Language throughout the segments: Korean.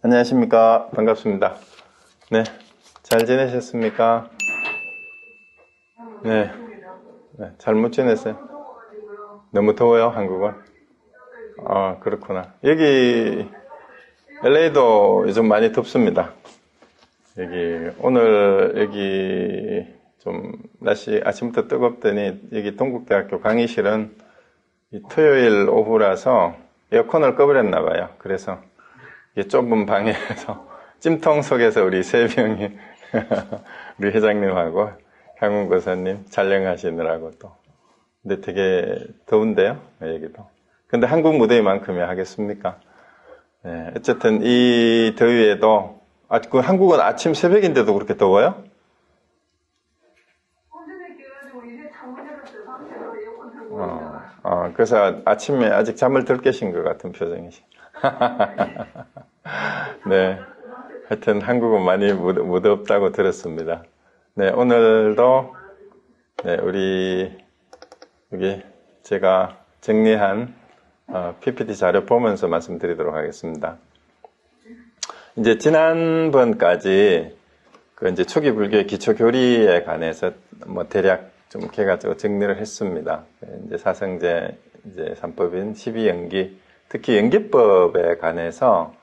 안녕하십니까. 반갑습니다. 네. 잘 지내셨습니까? 네. 잘 못 지냈어요? 너무 더워요, 한국은? 아, 그렇구나. 여기, LA도 요즘 많이 덥습니다. 오늘 여기 좀 날씨 아침부터 뜨겁더니 여기 동국대학교 강의실은 토요일 오후라서 에어컨을 꺼버렸나봐요. 그래서 이게 좁은 방에서 찜통 속에서 우리 세 명이 우리 회장님하고 향훈 교사님 촬영하시느라고 또 근데 되게 더운데요 여기도. 근데 한국 무대만큼이야 하겠습니까? 네, 어쨌든 이 더위에도 그 한국은 아침 새벽인데도 그렇게 더워요? 그래서 아침에 아직 잠을 덜 깨신 것 같은 표정이시. 네. 하여튼 한국은 많이 무덥다고 들었습니다. 네, 오늘도, 네, 우리, 여기 제가 정리한, PPT 자료 보면서 말씀드리도록 하겠습니다. 이제 지난번까지, 이제 초기 불교의 기초 교리에 관해서 뭐 대략 좀 개괄적으로 정리를 했습니다. 이제 사성제, 이제 3법인 12연기, 특히 연기법에 관해서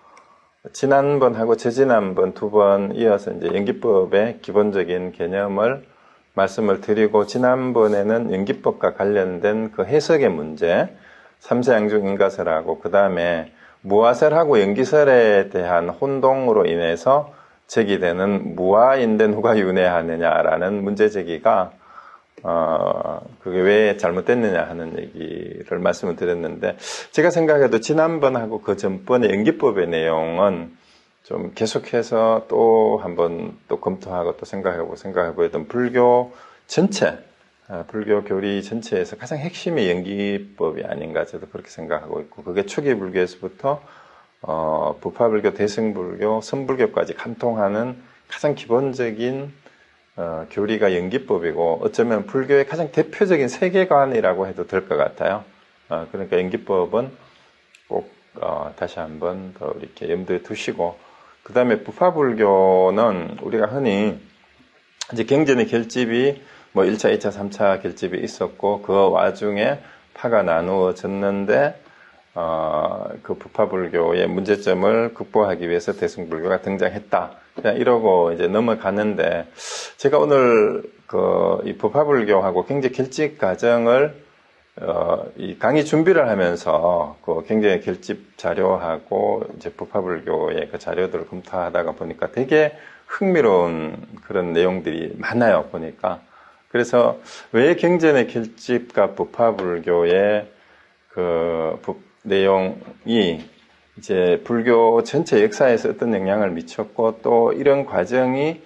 지난번하고 저지난번 두 번 이어서 이제 연기법의 기본적인 개념을 말씀을 드리고 지난번에는 연기법과 관련된 그 해석의 문제, 삼세양중인가설하고 그 다음에 무아설하고 연기설에 대한 혼동으로 인해서 제기되는 무아인데 누가 윤회하느냐라는 문제 제기가 그게 왜 잘못됐느냐 하는 얘기를 말씀을 드렸는데, 제가 생각해도 지난번하고 그 전번의 연기법의 내용은 좀 계속해서 또 한번 또 검토하고 또 생각해보고 했던 불교 전체, 불교 교리 전체에서 가장 핵심이 연기법이 아닌가 저도 그렇게 생각하고 있고, 그게 초기 불교에서부터 부파불교, 대승불교, 선불교까지 관통하는 가장 기본적인 교리가 연기법이고 어쩌면 불교의 가장 대표적인 세계관이라고 해도 될 것 같아요. 그러니까 연기법은 꼭 다시 한번 더 이렇게 염두에 두시고, 그 다음에 부파불교는 우리가 흔히 이제 경전의 결집이 뭐 1차, 2차, 3차 결집이 있었고 그 와중에 파가 나누어졌는데 그 부파불교의 문제점을 극복하기 위해서 대승불교가 등장했다. 그냥 이러고 이제 넘어가는데, 제가 오늘 이 부파불교하고 경제 결집 과정을 이 강의 준비를 하면서 그 경제 결집 자료하고 이제 부파불교의 그 자료들을 검토하다가 보니까 되게 흥미로운 그런 내용들이 많아요, 보니까. 그래서 왜 경전의 결집과 부파불교의 내용이 이제 불교 전체 역사에서 어떤 영향을 미쳤고, 또 이런 과정이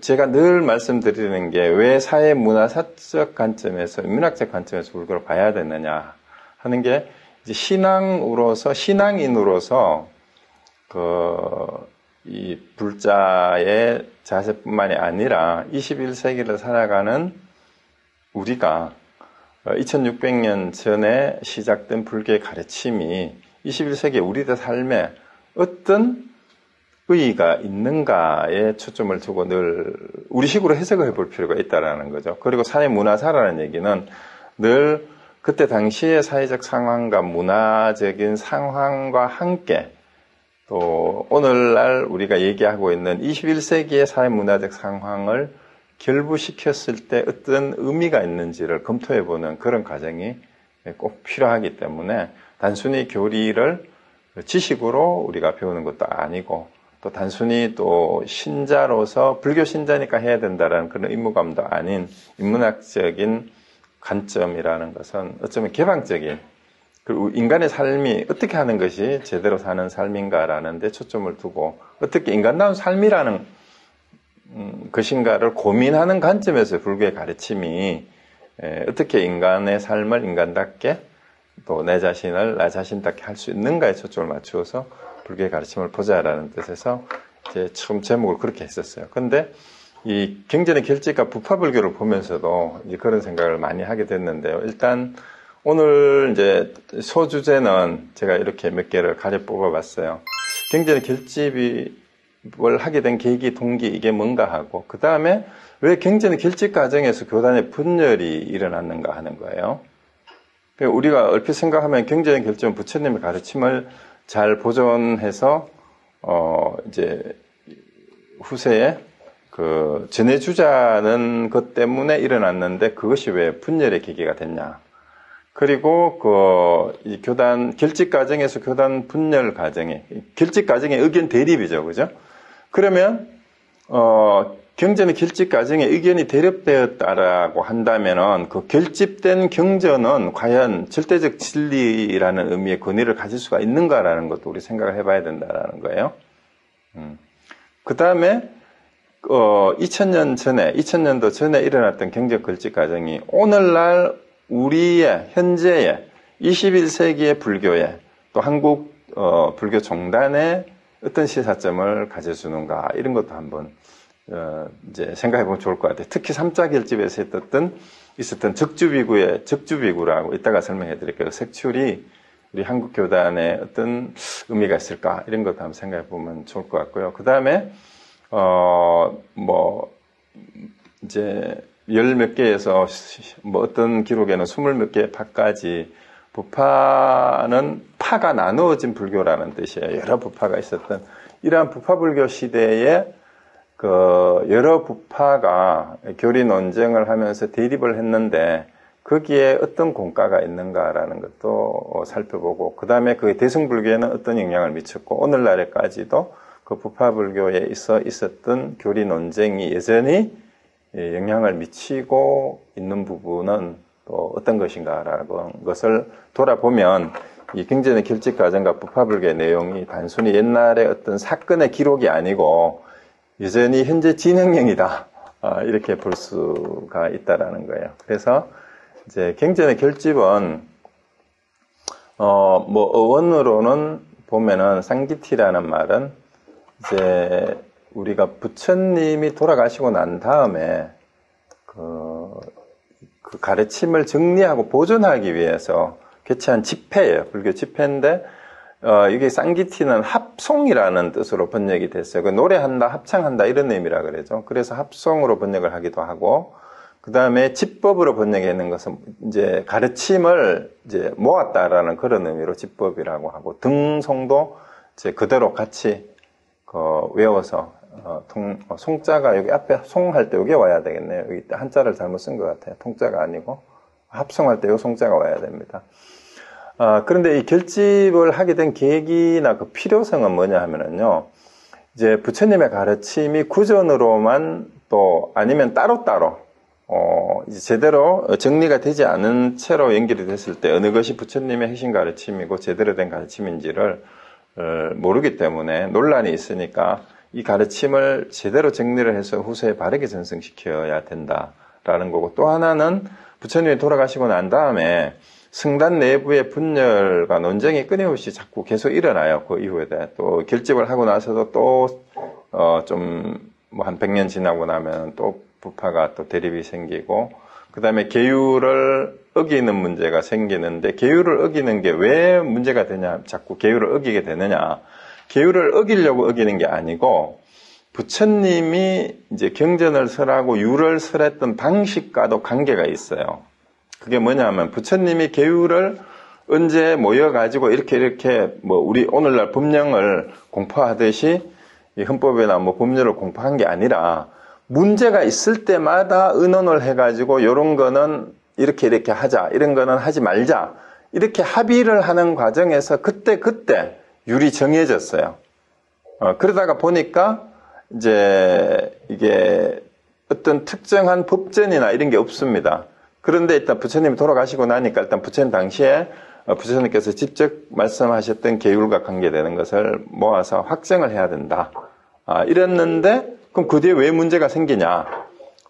제가 늘 말씀드리는 게 왜 사회 문화사적 관점에서, 인문학적 관점에서 불교를 봐야 되느냐 하는 게, 이제 신앙인으로서 이 불자의 자세뿐만이 아니라 21세기를 살아가는 우리가 2600년 전에 시작된 불교의 가르침이 21세기 우리들 삶에 어떤 의의가 있는가에 초점을 두고 늘 우리식으로 해석을 해볼 필요가 있다는 거죠. 그리고 사회문화사라는 얘기는 늘 그때 당시의 사회적 상황과 문화적인 상황과 함께 또 오늘날 우리가 얘기하고 있는 21세기의 사회문화적 상황을 결부시켰을 때 어떤 의미가 있는지를 검토해보는 그런 과정이 꼭 필요하기 때문에, 단순히 교리를 지식으로 우리가 배우는 것도 아니고, 또 단순히 또 신자로서 불교 신자니까 해야 된다라는 그런 의무감도 아닌 인문학적인 관점이라는 것은 어쩌면 개방적인, 그리고 인간의 삶이 어떻게 하는 것이 제대로 사는 삶인가라는 데 초점을 두고, 어떻게 인간다운 삶이라는 것인가를 고민하는 관점에서 불교의 가르침이 어떻게 인간의 삶을 인간답게 또 내 자신을 나 자신답게 할 수 있는가에 초점을 맞추어서 불교의 가르침을 보자라는 뜻에서 이제 처음 제목을 그렇게 했었어요. 근데 이 경전의 결집과 부파불교를 보면서도 이제 그런 생각을 많이 하게 됐는데요. 일단 오늘 이제 소주제는 제가 이렇게 몇 개를 가려 뽑아봤어요. 경전의 결집을 하게 된 계기, 동기 이게 뭔가 하고 그 다음에 왜 경전의 결집 과정에서 교단의 분열이 일어났는가 하는 거예요. 우리가 얼핏 생각하면 경전의 결집은 부처님의 가르침을 잘 보존해서 이제 후세에 그 전해주자는 것 때문에 일어났는데 그것이 왜 분열의 계기가 됐냐. 그리고 이 교단 결집 과정에서 교단 분열 과정에 결집 과정의 의견 대립이죠, 그죠? 그러면 경전의 결집 과정에 의견이 대립되었다라고 한다면은 그 결집된 경전은 과연 절대적 진리라는 의미의 권위를 가질 수가 있는가라는 것도 우리 생각을 해봐야 된다라는 거예요. 그 다음에 2000년도 전에 일어났던 경전 결집 과정이 오늘날 우리의 현재의 21세기의 불교에 또 한국 불교 종단에 어떤 시사점을 가져주는가 이런 것도 한번 이제 생각해보면 좋을 것 같아요. 특히 3자 결집에서 있었던 적주비구라고 이따가 설명해 드릴게요. 색출이 우리 한국 교단에 어떤 의미가 있을까 이런 것도 한번 생각해보면 좋을 것 같고요. 그 다음에 이제 열 몇 개에서 어떤 기록에는 20몇 개의 파까지 부파는 파가 나누어진 불교라는 뜻이에요. 여러 부파가 있었던 이러한 부파불교 시대에 여러 부파가 교리 논쟁을 하면서 대립을 했는데 거기에 어떤 공과가 있는가라는 것도 살펴보고 그 다음에 그 대승불교에는 어떤 영향을 미쳤고 오늘날에까지도 그 부파불교에 있었던 교리 논쟁이 여전히 영향을 미치고 있는 부분은 또 어떤 것인가라는 것을 돌아보면 이 경전의 결집 과정과 부파불교의 내용이 단순히 옛날의 어떤 사건의 기록이 아니고 여전히 현재 진행형이다. 이렇게 볼 수가 있다라는 거예요. 그래서 이제 경전의 결집은 어원으로는 보면은 쌍기티라는 말은 이제 우리가 부처님이 돌아가시고 난 다음에 그 가르침을 정리하고 보존하기 위해서 개최한 집회예요. 불교 집회인데 이게 쌍기티는 합송이라는 뜻으로 번역이 됐어요. 노래한다, 합창한다 이런 의미라 그러죠. 그래서 합송으로 번역을 하기도 하고 그 다음에 집법으로 번역하는 것은 이제 가르침을 이제 모았다라는 그런 의미로 집법이라고 하고 등송도 이제 그대로 같이 외워서 송자가 여기 앞에 송할 때 여기 와야 되겠네요. 여기 한자를 잘못 쓴 것 같아요. 통자가 아니고 합송할 때 요 송자가 와야 됩니다. 그런데 이 결집을 하게 된 계기나 그 필요성은 뭐냐 하면은요, 이제 부처님의 가르침이 구전으로만 또 아니면 따로따로 이제 제대로 정리가 되지 않은 채로 연결이 됐을 때 어느 것이 부처님의 핵심 가르침이고 제대로 된 가르침인지를 모르기 때문에 논란이 있으니까 이 가르침을 제대로 정리를 해서 후세에 바르게 전승시켜야 된다라는 거고, 또 하나는 부처님이 돌아가시고 난 다음에 성단 내부의 분열과 논쟁이 끊임없이 자꾸 계속 일어나요. 그 이후에 또 결집을 하고 나서도 또 한 100년 지나고 나면 또 부파가 또 대립이 생기고, 그 다음에 계율을 어기는 문제가 생기는데, 계율을 어기는 게 왜 문제가 되냐, 자꾸 계율을 어기게 되느냐. 계율을 어기려고 어기는 게 아니고, 부처님이 이제 경전을 설하고 유를 설했던 방식과도 관계가 있어요. 그게 뭐냐면, 부처님이 계율을 언제 모여가지고 이렇게 우리 오늘날 법령을 공포하듯이 이 헌법이나 법률을 공포한 게 아니라, 문제가 있을 때마다 의논을 해가지고 요런 거는 이렇게 하자, 이런 거는 하지 말자, 이렇게 합의를 하는 과정에서 그때 율이 정해졌어요. 그러다가 보니까 이제 이게 어떤 특정한 법전이나 이런 게 없습니다. 그런데 일단 부처님이 돌아가시고 나니까 일단 부처님 당시에 부처님께서 직접 말씀하셨던 계율과 관계되는 것을 모아서 확정을 해야 된다. 이랬는데 그럼 그 뒤에 왜 문제가 생기냐?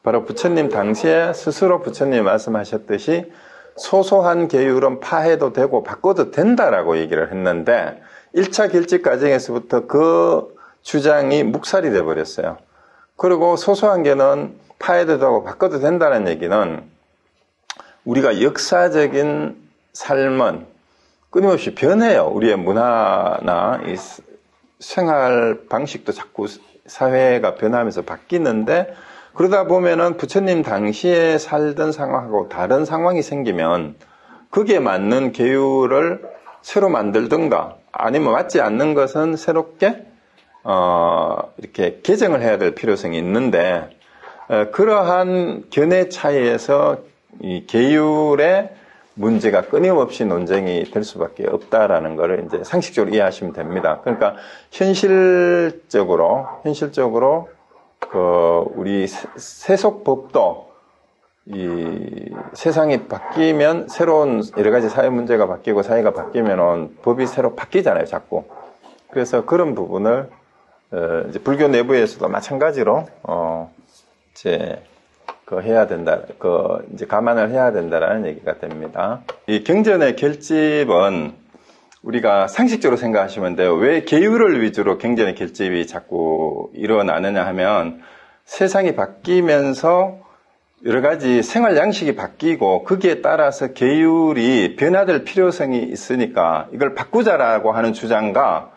바로 부처님 당시에 스스로 부처님이 말씀하셨듯이 소소한 계율은 파해도 되고 바꿔도 된다라고 얘기를 했는데 1차 결집 과정에서부터 그 주장이 묵살이 돼버렸어요. 그리고 소소한 게는 파해도 되고 바꿔도 된다는 얘기는 우리가 역사적인 삶은 끊임없이 변해요. 우리의 문화나 이 생활 방식도 자꾸 사회가 변하면서 바뀌는데 그러다 보면은 부처님 당시에 살던 상황하고 다른 상황이 생기면 거기에 맞는 계율을 새로 만들든가 아니면 맞지 않는 것은 새롭게 이렇게 개정을 해야 될 필요성이 있는데 그러한 견해 차이에서 이 계율의 문제가 끊임없이 논쟁이 될 수밖에 없다라는 것을 이제 상식적으로 이해하시면 됩니다. 그러니까 현실적으로 우리 세속법도 이 세상이 바뀌면 새로운 여러 가지 사회 문제가 바뀌고 사회가 바뀌면 법이 새로 바뀌잖아요, 자꾸. 그래서 그런 부분을 이제 불교 내부에서도 마찬가지로 이제 해야 된다, 이제 감안을 해야 된다라는 얘기가 됩니다. 이 경전의 결집은 우리가 상식적으로 생각하시면 돼요. 왜 계율을 위주로 경전의 결집이 자꾸 일어나느냐 하면 세상이 바뀌면서 여러 가지 생활 양식이 바뀌고 거기에 따라서 계율이 변화될 필요성이 있으니까 이걸 바꾸자라고 하는 주장과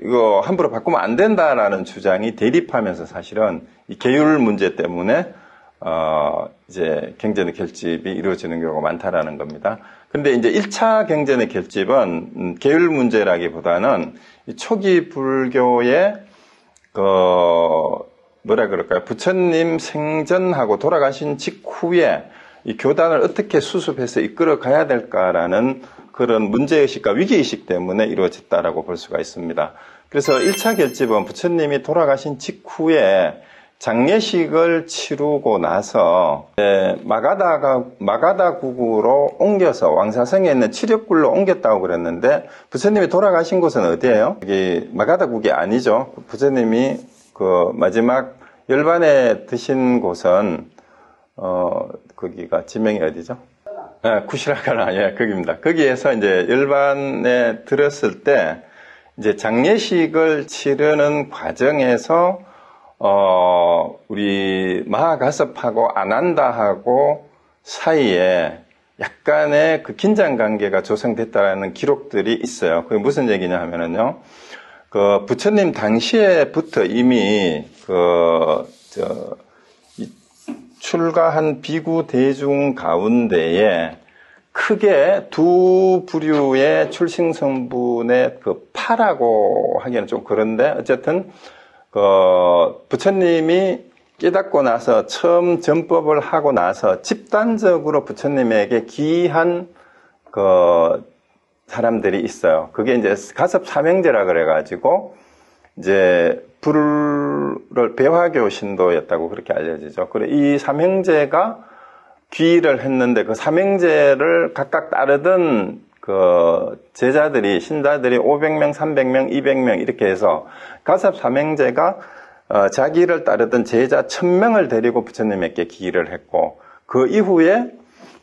이거 함부로 바꾸면 안 된다라는 주장이 대립하면서 사실은 이 계율 문제 때문에 이제 경전의 결집이 이루어지는 경우가 많다라는 겁니다. 근데 이제 1차 경전의 결집은 계율 문제라기보다는 이 초기 불교의 뭐라 그럴까요? 부처님 생전하고 돌아가신 직후에 이 교단을 어떻게 수습해서 이끌어 가야 될까라는 그런 문제의식과 위기의식 때문에 이루어졌다라고 볼 수가 있습니다. 그래서 1차 결집은 부처님이 돌아가신 직후에 장례식을 치르고 나서 마가다국으로 옮겨서 왕사성에 있는 칠욕굴로 옮겼다고 그랬는데 부처님이 돌아가신 곳은 어디예요? 여기 마가다국이 아니죠. 부처님이 그 마지막 열반에 드신 곳은 거기가 지명이 어디죠? 쿠시라카나, 예, 거기입니다. 거기에서 이제 열반에 들었을 때 이제 장례식을 치르는 과정에서 우리 마하가섭하고 아난다하고 사이에 약간의 그 긴장 관계가 조성됐다는 기록들이 있어요. 그게 무슨 얘기냐 하면은요, 부처님 당시에부터 이미 출가한 비구 대중 가운데에 크게 두 부류의 출생성분의 파라고 하기에는 좀 그런데 어쨌든 부처님이 깨닫고 나서 처음 전법을 하고 나서 집단적으로 부처님에게 기한 사람들이 있어요. 그게 이제 가섭 삼형제라 그래가지고 이제 불을 배화교 신도였다고 그렇게 알려지죠. 그래 이 삼형제가 귀의를 했는데 그 삼형제를 각각 따르던 제자들이 신자들이 500명, 300명, 200명 이렇게 해서 가섭 삼형제가 자기를 따르던 제자 1000명을 데리고 부처님에게 기의를 했고 그 이후에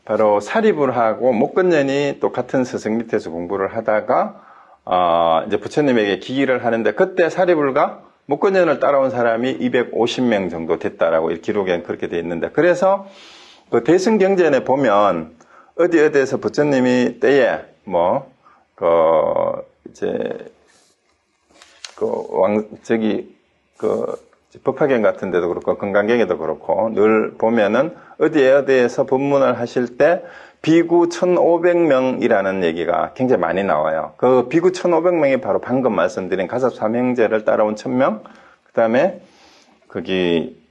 바로 사리불 하고 목건년이 또 같은 스승 밑에서 공부를 하다가 이제 부처님에게 기의를 하는데 그때 사리불과 목건년을 따라온 사람이 250명 정도 됐다라고 기록에는 그렇게 돼 있는데 그래서 그 대승경전에 보면 어디에서 부처님이 때에 법화경 같은 데도 그렇고 건강경에도 그렇고 늘 보면은 어디에서 법문을 하실 때 비구 1500명이라는 얘기가 굉장히 많이 나와요. 그 비구 1500명이 바로 방금 말씀드린 가섭 삼형제를 따라온 1000명, 그 다음에 거기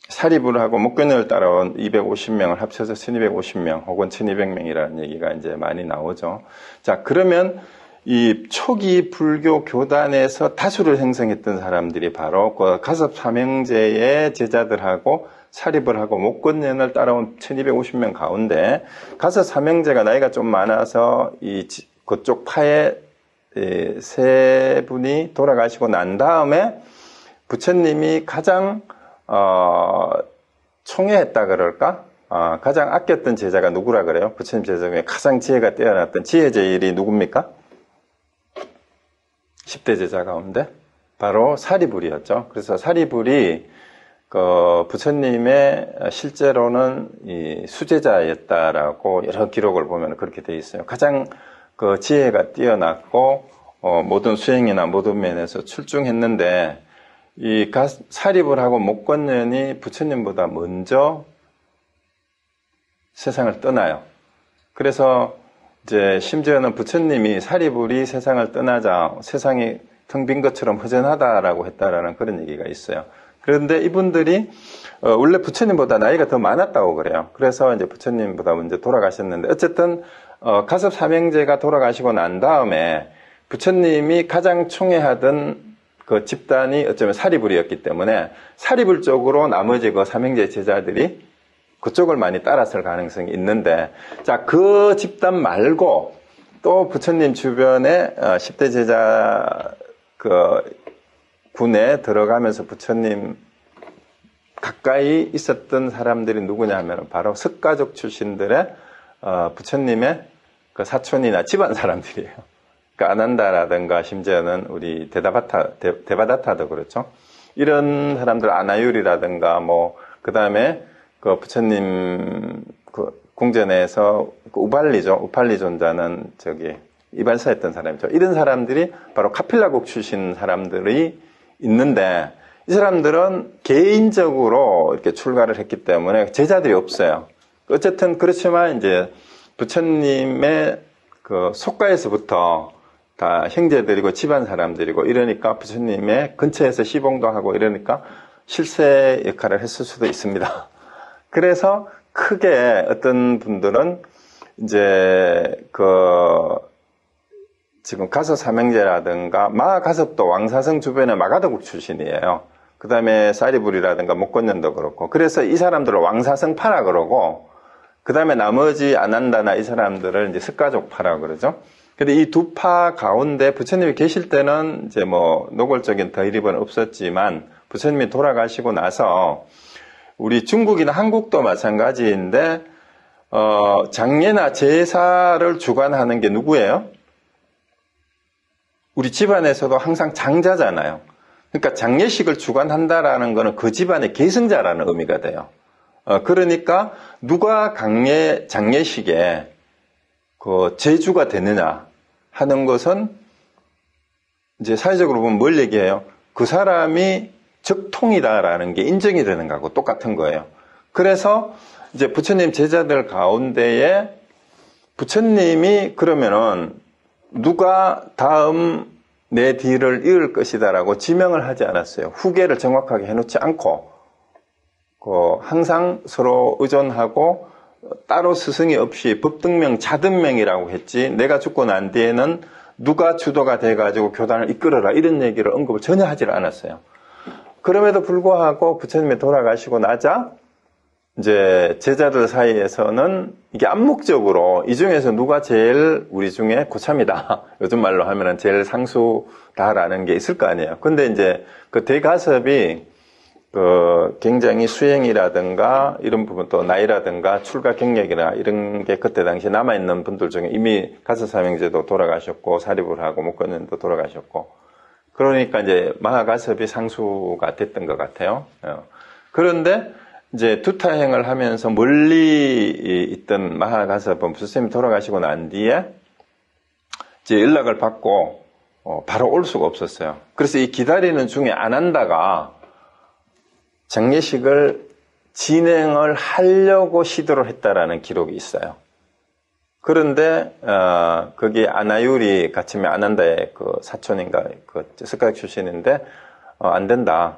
사리불하고 목견을 따라온 250명을 합쳐서 1250명 혹은 1200명이라는 얘기가 이제 많이 나오죠. 자, 그러면 이 초기 불교 교단에서 다수를 형성했던 사람들이 바로 그 가섭 삼형제의 제자들하고 사리불하고 목건년을 따라온 1250명 가운데 가섭 삼형제가 나이가 좀 많아서 그쪽 파에 세 분이 돌아가시고 난 다음에 부처님이 가장 총애했다 그럴까? 가장 아꼈던 제자가 누구라 그래요? 부처님 제자 중에 가장 지혜가 뛰어났던 지혜 제일이 누굽니까? 10대 제자 가운데 바로 사리불이었죠. 그래서 사리불이 부처님의 실제로는 이 수제자였다라고 여러 기록을 보면 그렇게 되어 있어요. 가장 그 지혜가 뛰어났고 모든 수행이나 모든 면에서 출중했는데 이 사리불하고 목건년이 부처님보다 먼저 세상을 떠나요. 그래서 이제 심지어는 부처님이 사리불이 세상을 떠나자 세상이 텅 빈 것처럼 허전하다라고 했다라는 그런 얘기가 있어요. 그런데 이분들이 원래 부처님보다 나이가 더 많았다고 그래요. 그래서 이제 부처님보다 먼저 돌아가셨는데 어쨌든 가섭 삼형제가 돌아가시고 난 다음에 부처님이 가장 총애하던 그 집단이 어쩌면 사리불이었기 때문에 사리불 쪽으로 나머지 그 삼형제 제자들이 그쪽을 많이 따랐을 가능성이 있는데, 자, 그 집단 말고 또 부처님 주변에 10대 제자 군에 들어가면서 부처님 가까이 있었던 사람들이 누구냐 하면 바로 석가족 출신들의 부처님의 그 사촌이나 집안 사람들이에요. 그러니까 아난다라든가 심지어는 우리 데바다타도 그렇죠. 이런 사람들 아나율이라든가 그 다음에 그 부처님 그 궁전에서 그 우팔리 존자는 이발사했던 사람이죠. 이런 사람들이 바로 카필라국 출신 사람들이 있는데 이 사람들은 개인적으로 이렇게 출가를 했기 때문에 제자들이 없어요. 어쨌든 그렇지만 이제 부처님의 그 속가에서부터 다 형제들이고 집안 사람들이고 이러니까 부처님의 근처에서 시봉도 하고 이러니까 실세 역할을 했을 수도 있습니다. 그래서 크게 어떤 분들은 이제 지금 가섭 삼형제라든가 마가섭도 왕사성 주변의 마가더국 출신이에요. 그 다음에 사리불이라든가 목건년도 그렇고. 그래서 이 사람들을 왕사성파라 그러고, 그 다음에 나머지 아난다나 이 사람들을 이제 석가족파라 그러죠. 근데 이 두 파 가운데 부처님이 계실 때는 이제 노골적인 대립은 없었지만 부처님이 돌아가시고 나서 우리 중국이나 한국도 마찬가지인데, 장례나 제사를 주관하는 게 누구예요? 우리 집안에서도 항상 장자잖아요. 그러니까 장례식을 주관한다라는 거는 그 집안의 계승자라는 의미가 돼요. 그러니까 누가 장례식에 그 제주가 되느냐 하는 것은 이제 사회적으로 보면 뭘 얘기해요? 그 사람이 적통이다라는 게 인정이 되는 거하고 똑같은 거예요. 그래서 이제 부처님 제자들 가운데에 부처님이 그러면은 누가 다음 내 뒤를 이을 것이다라고 지명을 하지 않았어요. 후계를 정확하게 해놓지 않고 항상 서로 의존하고 따로 스승이 없이 법등명, 자등명이라고 했지 내가 죽고 난 뒤에는 누가 주도가 돼가지고 교단을 이끌어라 이런 얘기를 언급을 전혀 하질 않았어요. 그럼에도 불구하고 부처님이 돌아가시고 나자 이제 제자들 사이에서는 이게 암묵적으로 이 중에서 누가 제일 우리 중에 고참이다. 요즘 말로 하면은 제일 상수다라는 게 있을 거 아니에요. 근데 이제 그 대가섭이 굉장히 수행이라든가 이런 부분 또 나이라든가 출가 경력이나 이런 게 그때 당시 남아있는 분들 중에 이미 가섭 삼형제도 돌아가셨고 사리불하고 목건년도 돌아가셨고 그러니까 이제 마하가섭이 상수가 됐던 것 같아요. 그런데 이제 두타행을 하면서 멀리 있던 마하가섭은 부처님이 돌아가시고 난 뒤에 이제 연락을 받고 바로 올 수가 없었어요. 그래서 이 기다리는 중에 아난다가 장례식을 진행을 하려고 시도를 했다라는 기록이 있어요. 그런데 거기 아나율이 같이면 아난다의 그 사촌인가 그 석가적 출신인데 안 된다.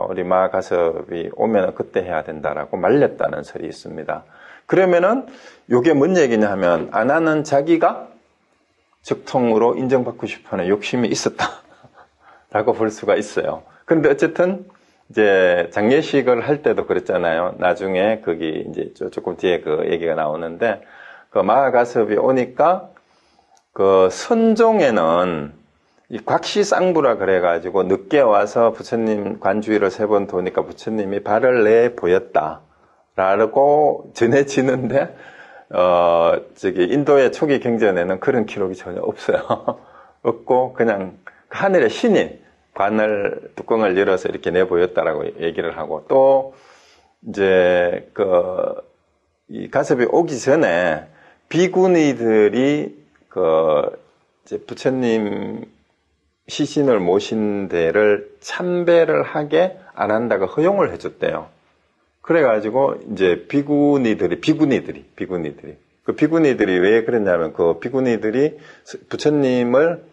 우리 마가섭이 오면 그때 해야 된다라고 말렸다는 설이 있습니다. 그러면은 이게 뭔 얘기냐 하면 아나는 자기가 적통으로 인정받고 싶어하는 욕심이 있었다라고 볼 수가 있어요. 그런데 어쨌든 이제 장례식을 할 때도 그랬잖아요. 나중에 거기 이제 조금 뒤에 그 얘기가 나오는데 그 마가섭이 오니까 그 선종에는 이 곽시쌍부라 그래가지고 늦게 와서 부처님 관주위를 3번 도니까 부처님이 발을 내 보였다라고 라고 전해지는데, 인도의 초기 경전에는 그런 기록이 전혀 없어요. 없고, 그냥 하늘의 신이 관을, 뚜껑을 열어서 이렇게 내보였다라고 얘기를 하고, 또, 이제, 이 가섭이 오기 전에 비구니들이 이제 부처님 시신을 모신 데를 참배를 하게 아난다가 허용을 해줬대요. 그래가지고 이제 비구니들이 그 비구니들이 왜 그랬냐면 그 비구니들이 부처님을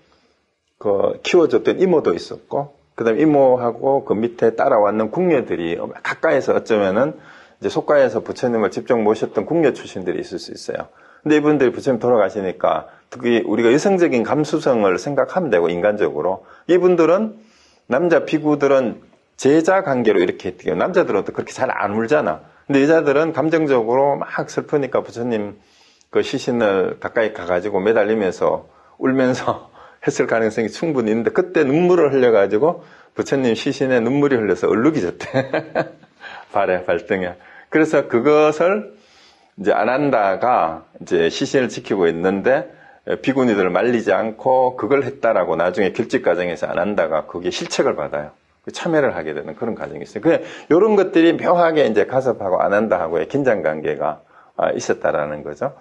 키워줬던 이모도 있었고, 그 다음에 이모하고 그 밑에 따라왔는 궁녀들이 가까이서 어쩌면은 이제 속가에서 부처님을 직접 모셨던 궁녀 출신들이 있을 수 있어요. 근데 이분들이 부처님 돌아가시니까 특히 우리가 여성적인 감수성을 생각하면 되고, 인간적으로 이분들은 남자 비구들은 제자 관계로 이렇게 했대요. 남자들은 또 그렇게 잘 안 울잖아. 근데 여자들은 감정적으로 막 슬프니까 부처님 그 시신을 가까이 가가지고 매달리면서 울면서 했을 가능성이 충분히 있는데, 그때 눈물을 흘려가지고 부처님 시신에 눈물이 흘려서 얼룩이 졌대. 발등에. 그래서 그것을 이제 아난다가 이제 시신을 지키고 있는데 비구니들을 말리지 않고 그걸 했다라고 나중에 결집 과정에서 아난다가 거기에 실책을 받아요. 참여를 하게 되는 그런 과정이 있어요. 이런 것들이 묘하게 이제 가섭하고 아난다하고의 긴장 관계가 있었다라는 거죠.